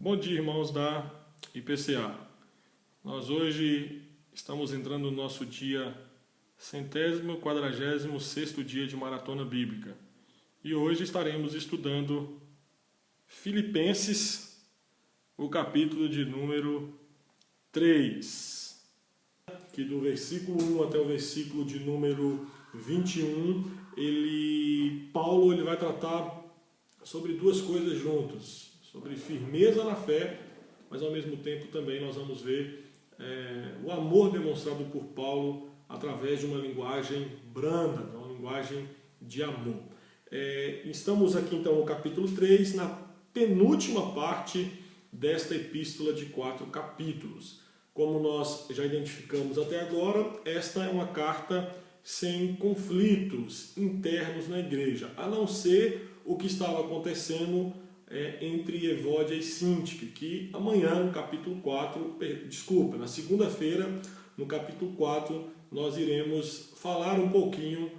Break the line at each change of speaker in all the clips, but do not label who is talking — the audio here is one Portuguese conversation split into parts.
Bom dia, irmãos da IPCA. Nós hoje estamos entrando no nosso dia 146º dia de Maratona Bíblica. E hoje estaremos estudando Filipenses, o capítulo de número 3. Que do versículo 1 até o versículo de número 21, Paulo vai tratar sobre duas coisas juntas. Sobre firmeza na fé, mas ao mesmo tempo também nós vamos ver o amor demonstrado por Paulo através de uma linguagem branda, uma linguagem de amor. Estamos aqui então no capítulo 3, na penúltima parte desta epístola de 4 capítulos. Como nós já identificamos até agora, esta é uma carta sem conflitos internos na igreja, a não ser o que estava acontecendo entre Evódia e Síntique, que amanhã no capítulo 4, na segunda-feira, no capítulo 4, nós iremos falar um pouquinho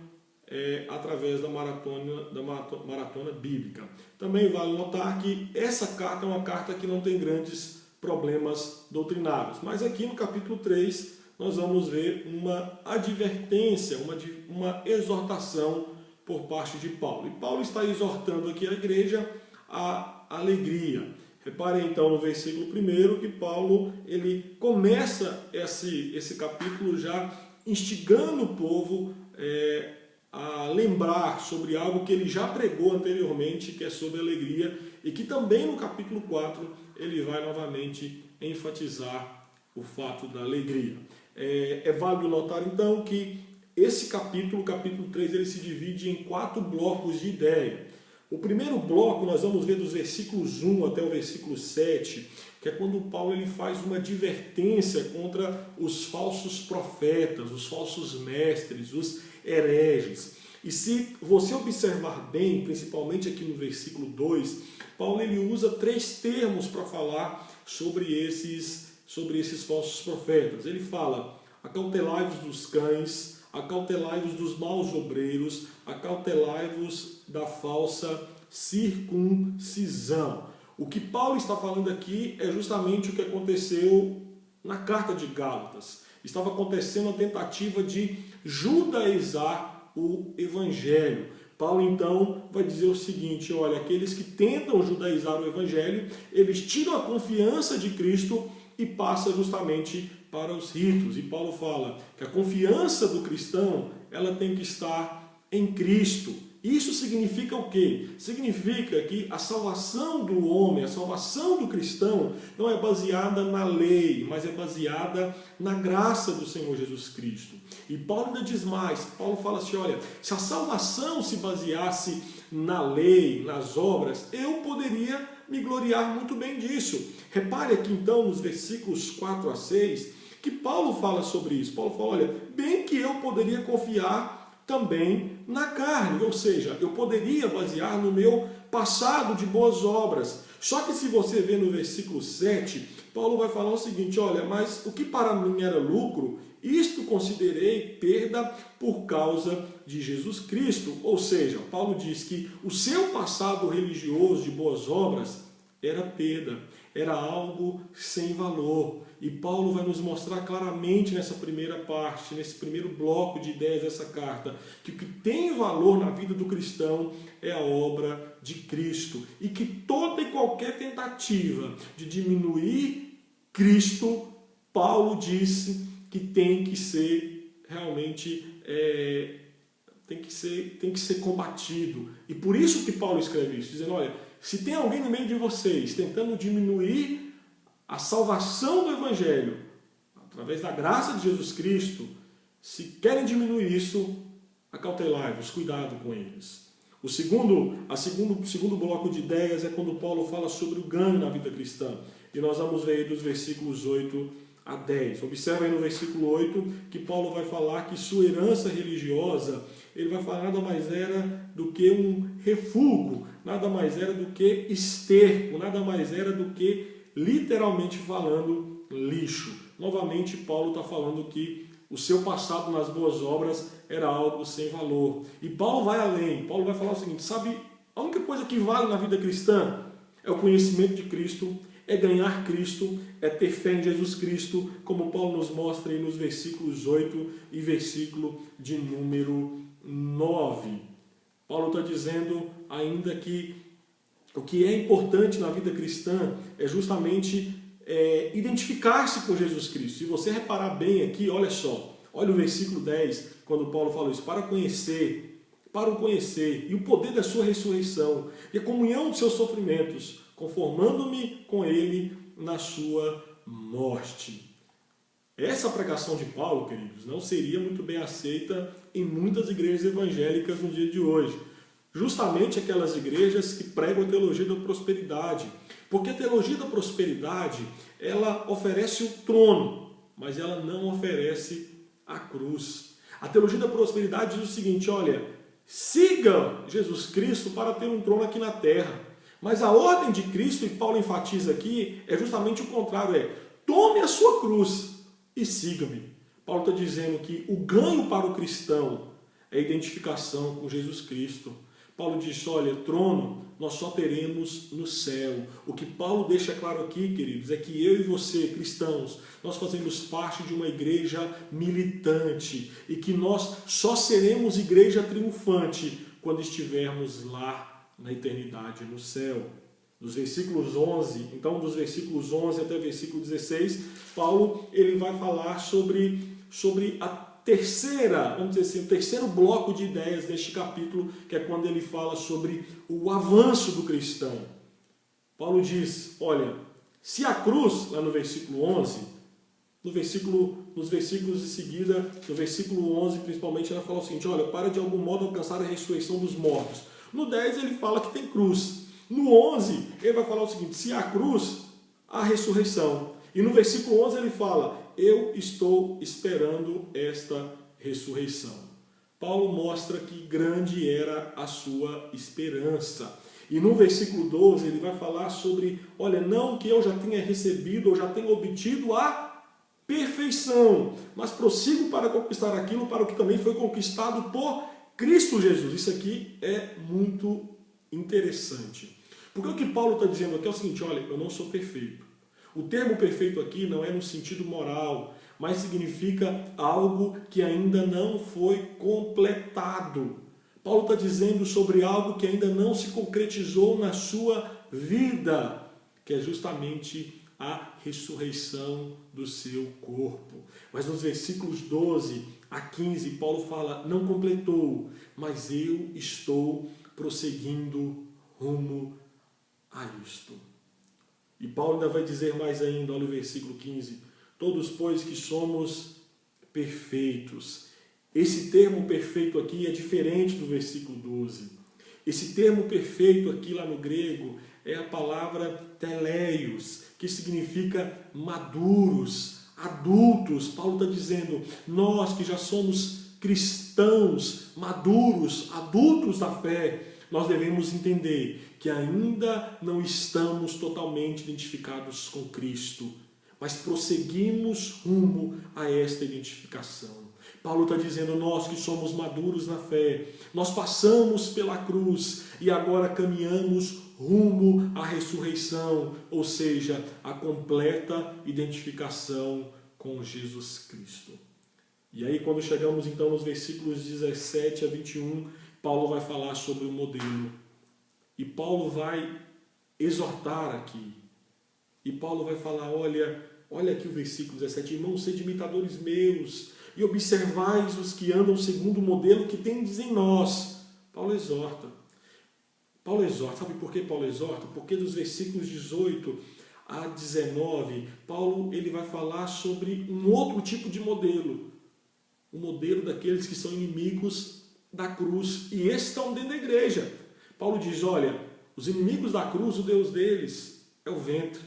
através da maratona bíblica. Também vale notar que essa carta é uma carta que não tem grandes problemas doutrinários, mas aqui no capítulo 3 nós vamos ver uma advertência, uma exortação por parte de Paulo. E Paulo está exortando aqui a igreja a alegria. Reparem então no versículo 1 que Paulo começa esse capítulo já instigando o povo a lembrar sobre algo que ele já pregou anteriormente, que é sobre alegria, e que também no capítulo 4 ele vai novamente enfatizar o fato da alegria. É válido notar então que esse capítulo, o capítulo 3, ele se divide em 4 blocos de ideia. O primeiro bloco nós vamos ver dos versículos 1 até o versículo 7, que é quando Paulo faz uma advertência contra os falsos profetas, os falsos mestres, os hereges. E se você observar bem, principalmente aqui no versículo 2, Paulo usa 3 termos para falar sobre esses falsos profetas. Ele fala: acautelai-vos dos cães, acautelai-vos dos maus obreiros, acautelai-vos da falsa circuncisão. O que Paulo está falando aqui é justamente o que aconteceu na carta de Gálatas. Estava acontecendo a tentativa de judaizar o evangelho. Paulo então vai dizer o seguinte: olha, aqueles que tentam judaizar o evangelho, eles tiram a confiança de Cristo e passam justamente para os ritos. E Paulo fala que a confiança do cristão, ela tem que estar em Cristo. Isso significa o quê? Significa que a salvação do homem, a salvação do cristão, não é baseada na lei, mas é baseada na graça do Senhor Jesus Cristo. E Paulo ainda diz mais. Paulo fala assim: olha, se a salvação se baseasse na lei, nas obras, eu poderia me gloriar muito bem disso. Repare aqui então nos versículos 4 a 6, que Paulo fala sobre isso. Paulo fala: olha, bem que eu poderia confiar também na carne, ou seja, eu poderia basear no meu passado de boas obras. Só que se você ver no versículo 7, Paulo vai falar o seguinte: olha, mas o que para mim era lucro, isto considerei perda por causa de Jesus Cristo. Ou seja, Paulo diz que o seu passado religioso de boas obras era perda, era algo sem valor. E Paulo vai nos mostrar claramente nessa primeira parte, nesse primeiro bloco de ideias dessa carta, que o que tem valor na vida do cristão é a obra de Cristo. E que toda e qualquer tentativa de diminuir Cristo, Paulo disse que tem que ser realmente tem que ser combatido. E por isso que Paulo escreve isso, dizendo: olha, se tem alguém no meio de vocês tentando diminuir a salvação do Evangelho, através da graça de Jesus Cristo, se querem diminuir isso, acautelai-vos, cuidado com eles. O segundo bloco de ideias é quando Paulo fala sobre o ganho na vida cristã. E nós vamos ver aí dos versículos 8 a 10. Observa aí no versículo 8 que Paulo vai falar que sua herança religiosa, ele vai falar, nada mais era do que um refúgio, nada mais era do que esterco, nada mais era do que, literalmente falando, lixo. Novamente, Paulo está falando que o seu passado nas boas obras era algo sem valor. E Paulo vai além. Paulo vai falar o seguinte: sabe, a única coisa que vale na vida cristã é o conhecimento de Cristo, é ganhar Cristo, é ter fé em Jesus Cristo, como Paulo nos mostra aí nos versículos 8 e versículo de número 9. Paulo está dizendo ainda que o que é importante na vida cristã é justamente identificar-se com Jesus Cristo. Se você reparar bem aqui, olha só, olha o versículo 10, quando Paulo fala isso, para o conhecer e o poder da sua ressurreição e a comunhão dos seus sofrimentos, conformando-me com ele na sua morte. Essa pregação de Paulo, queridos, não seria muito bem aceita em muitas igrejas evangélicas no dia de hoje. Justamente aquelas igrejas que pregam a teologia da prosperidade. Porque a teologia da prosperidade, ela oferece o trono, mas ela não oferece a cruz. A teologia da prosperidade diz o seguinte, olha, siga Jesus Cristo para ter um trono aqui na terra. Mas a ordem de Cristo, e Paulo enfatiza aqui, é justamente o contrário, tome a sua cruz e siga-me. Paulo está dizendo que o ganho para o cristão é a identificação com Jesus Cristo. Paulo diz, olha, trono nós só teremos no céu. O que Paulo deixa claro aqui, queridos, é que eu e você, cristãos, nós fazemos parte de uma igreja militante e que nós só seremos igreja triunfante quando estivermos lá na eternidade, no céu. Dos versículos 11, então dos versículos 11 até o versículo 16, Paulo ele vai falar sobre a terceira, vamos dizer assim, o terceiro bloco de ideias deste capítulo, que é quando ele fala sobre o avanço do cristão. Paulo diz, olha, se a cruz, lá no versículo 11, nos versículos de seguida, no versículo 11 principalmente, ela fala o seguinte, olha, para de algum modo alcançar a ressurreição dos mortos. No 10 ele fala que tem cruz. No 11 ele vai falar o seguinte, se a cruz, a ressurreição. E no versículo 11 ele fala, eu estou esperando esta ressurreição. Paulo mostra que grande era a sua esperança. E no versículo 12 ele vai falar sobre, olha, não que eu já tenha recebido ou já tenha obtido a perfeição, mas prossigo para conquistar aquilo para o que também foi conquistado por Cristo Jesus. Isso aqui é muito interessante. Porque o que Paulo está dizendo aqui é o seguinte, olha, eu não sou perfeito. O termo perfeito aqui não é no sentido moral, mas significa algo que ainda não foi completado. Paulo está dizendo sobre algo que ainda não se concretizou na sua vida, que é justamente a ressurreição do seu corpo. Mas nos versículos 12 a 15, Paulo fala, não completou, mas eu estou prosseguindo rumo a isto. E Paulo ainda vai dizer mais ainda, olha o versículo 15, todos, pois, que somos perfeitos. Esse termo perfeito aqui é diferente do versículo 12. Esse termo perfeito aqui lá no grego é a palavra teleios, que significa maduros, adultos. Paulo está dizendo, nós que já somos cristãos, maduros, adultos da fé, nós devemos entender que ainda não estamos totalmente identificados com Cristo, mas prosseguimos rumo a esta identificação. Paulo está dizendo, nós que somos maduros na fé, nós passamos pela cruz e agora caminhamos rumo à ressurreição, ou seja, a completa identificação com Jesus Cristo. E aí quando chegamos então nos versículos 17 a 21, Paulo vai falar sobre o modelo. E Paulo vai exortar aqui. E Paulo vai falar, olha aqui o versículo 17, irmãos, sede imitadores meus, e observais os que andam segundo o modelo que tendes em nós. Paulo exorta. Sabe por que Paulo exorta? Porque dos versículos 18 a 19, Paulo ele vai falar sobre um outro tipo de modelo. O modelo daqueles que são inimigos da cruz. E esses estão dentro da igreja. Paulo diz, olha, os inimigos da cruz, o Deus deles é o ventre.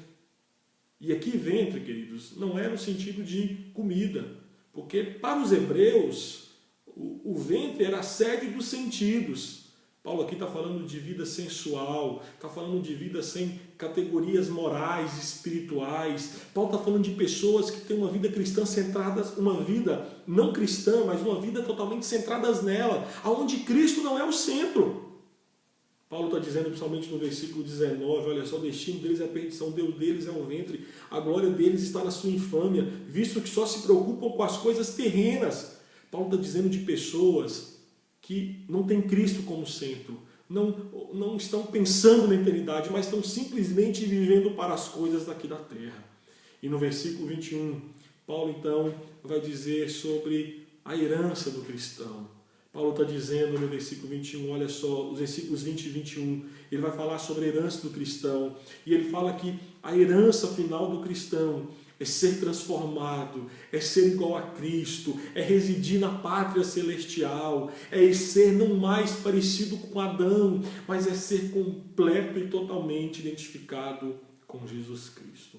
E aqui ventre, queridos, não é no sentido de comida. Porque para os hebreus, o ventre era a sede dos sentidos. Paulo aqui está falando de vida sensual, está falando de vida sem categorias morais, espirituais. Paulo está falando de pessoas que têm uma vida cristã centrada, uma vida não cristã, mas uma vida totalmente centradas nela, onde Cristo não é o centro. Paulo está dizendo, principalmente no versículo 19, olha só, o destino deles é a perdição, o Deus deles é o ventre, a glória deles está na sua infâmia, visto que só se preocupam com as coisas terrenas. Paulo está dizendo de pessoas que não têm Cristo como centro, não estão pensando na eternidade, mas estão simplesmente vivendo para as coisas daqui da terra. E no versículo 21, Paulo então vai dizer sobre a herança do cristão. Paulo está dizendo no versículo 21, olha só, os versículos 20 e 21, ele vai falar sobre a herança do cristão, e ele fala que a herança final do cristão é ser transformado, é ser igual a Cristo, é residir na pátria celestial, é ser não mais parecido com Adão, mas é ser completo e totalmente identificado com Jesus Cristo.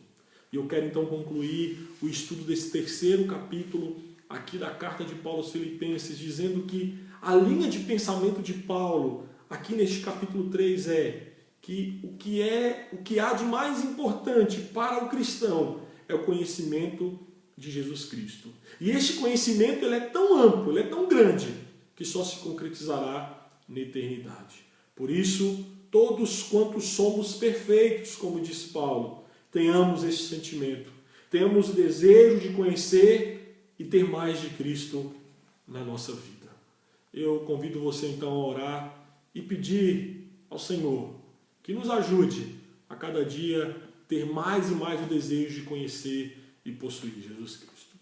E eu quero então concluir o estudo desse terceiro capítulo aqui da carta de Paulo aos Filipenses, dizendo que a linha de pensamento de Paulo aqui neste capítulo 3 é que o que há de mais importante para o cristão é o conhecimento de Jesus Cristo. E este conhecimento ele é tão amplo, ele é tão grande, que só se concretizará na eternidade. Por isso, todos quantos somos perfeitos, como diz Paulo, tenhamos esse sentimento, tenhamos o desejo de conhecer e ter mais de Cristo na nossa vida. Eu convido você então a orar e pedir ao Senhor que nos ajude a cada dia ter mais e mais o desejo de conhecer e possuir Jesus Cristo.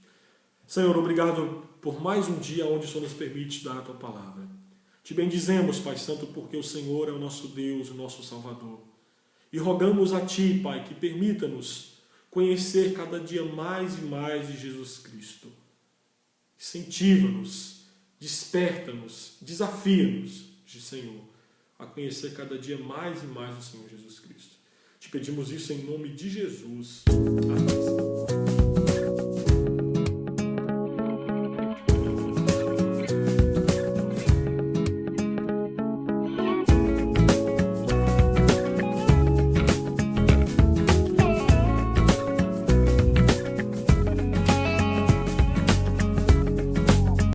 Senhor, obrigado por mais um dia onde o Senhor nos permite dar a Tua palavra. Te bendizemos, Pai Santo, porque o Senhor é o nosso Deus, o nosso Salvador. E rogamos a Ti, Pai, que permita-nos conhecer cada dia mais e mais de Jesus Cristo. Incentiva-nos, desperta-nos, desafia-nos, Senhor, a conhecer cada dia mais e mais o Senhor Jesus Cristo. Te pedimos isso em nome de Jesus. Amém.